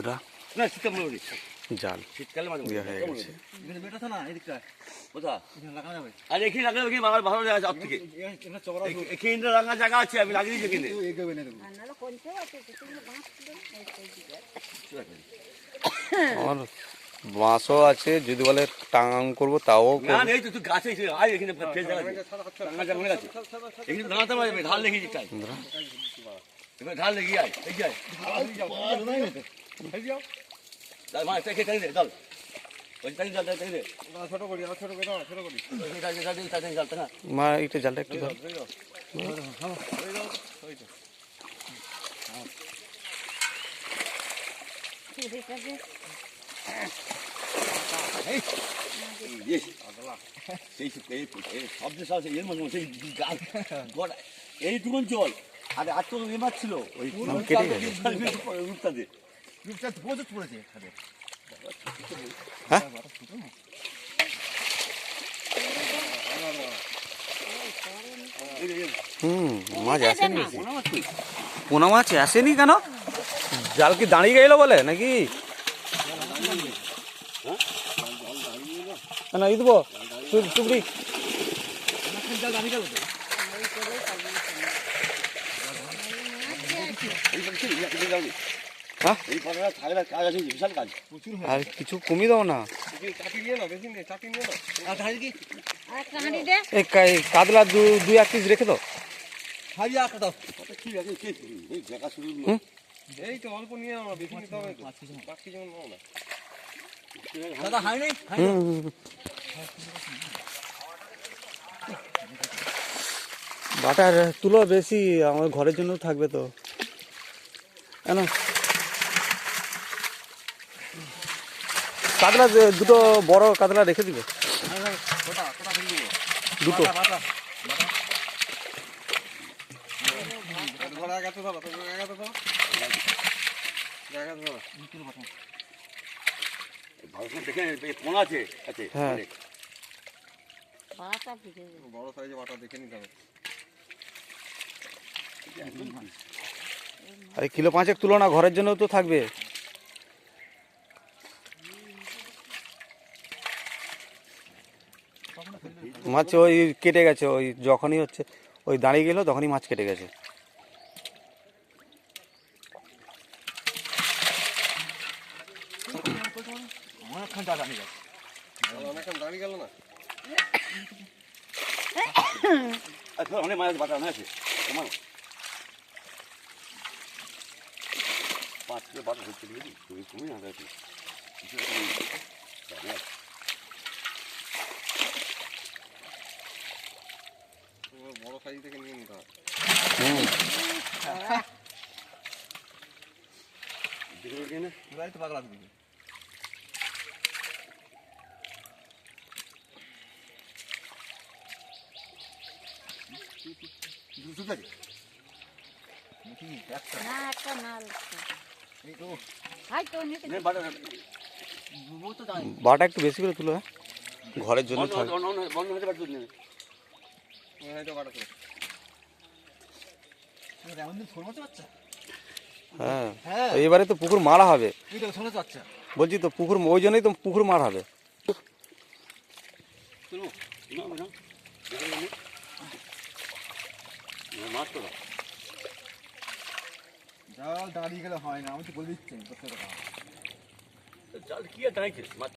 বন্ধুরা না শীতকাল মনে করি জাল শীতকালে মাঝে ইয়ে হয়ে গেছে। বেটা তো না এদিকটা কোথা এখানে লাগানো যাবে আর এখানে লাগালে কি আমার ভালো জায়গা আছে সব থেকে এখানে চওড়া এখানে রাঙা জায়গা আছে আমি লাগিয়ে দিয়েছি এখানে এগোবে না দেখুন আমার বাঁশও আছে, যদি বলে টাঙাং করবো তাও না করবো। না, এই তো তুই গাছে আয় এখানে ফেল জায়গা আছে রাঙা জায়গা মনে আছে এখানে দাঁড়াতে পারবে ঢাল লেগে যাই এবার ঢাল লেগে আয় এই যাই দাল মা এটা খেতে দে দাল ওই তাই দাল তাই দে ছোট করি ছোট করে দাও ছোট করি তাই জালটা না মা একটু জালটা একটু ধর। এইটুকুন জল আর আর তো মাছ ছিল ওই কেটে গেছে। রূপটা দিয়ে রূপটা প্রচুর পড়েছে এখানে হ্যাঁ মাছ আসেনি বেশি। পোনা মাছ আসেনি কেন? জাল কি দাঁড়িয়ে গেল বলে নাকি? না ই দেবো চুপড়ি হ্যাঁ এই পাড়া থাকলে কাজ আছে বিশাল কাজ আর কিছু কমিয়ে দাও না। চাকি নিয়ে না বেশি নেই চাকি নিয়ে না আর ধারি কি এই কাতলা দুই এক পিস রেখে দাও। হাই আটা দাও ঠিক আছে এই জায়গা শুরু এই তো অল্প নিয়ে আমরা বেশি নিতে হবে তো 5 কেজি নাও না দাদা হাই নেই বাটার তুলো বেশি আমার ঘরের জন্য থাকবে তো কেন? কাতলা দুটো বড় কাতলা রেখে দিবে কোটা কোটা ফেলে দিব দুটো। বাটা ধরা গেছে ধরো তো জায়গা তো জায়গা ধরো নিচের বাটা ভালো দেখে পোনা আছে আছে হ্যাঁ। বড় সাইজে বাটা দেখে নিতে হবে আরে কিলো 5 তুলো না, ঘরের জন্য তো থাকবে। মাছ ওই কেটে গেছে, ওই যখনই হচ্ছে ওই দাঁড়িয়ে গেল তখনই মাছ কেটে গেছে। অনেকক্ষণ দাদা আমি যাচ্ছি অনেকক্ষণ দাঁড়িয়ে গেল না অনেক মাছ বাটা আছে তোমার 5 কিলো বাটা হচ্ছে বুঝলি তুমি না দাঁড়াচ্ছি বড় সাইজ থেকে নিয়ে নিতে হবে দেখে তো পাগলা দিবি বাটা একটু বেশি করে তুলো, হ্যাঁ ঘরের জন্য থাকবে। বন্ধ হতে পারতো না হয়তো বাটা করে এমন দিন ছোট মাছ বাচ্চা হ্যাঁ এবারে তো পুকুর মারা হবে তুই তো ছোট বাচ্চা বলছি তো, পুকুর ওই জন্যই তো পুকুর মারা হবে। মাছ তো জাল দাঁড়িয়ে গেলে হয় না আমি তো বলে দিচ্ছি জাল কি আর দাঁড়াইছিস মাছ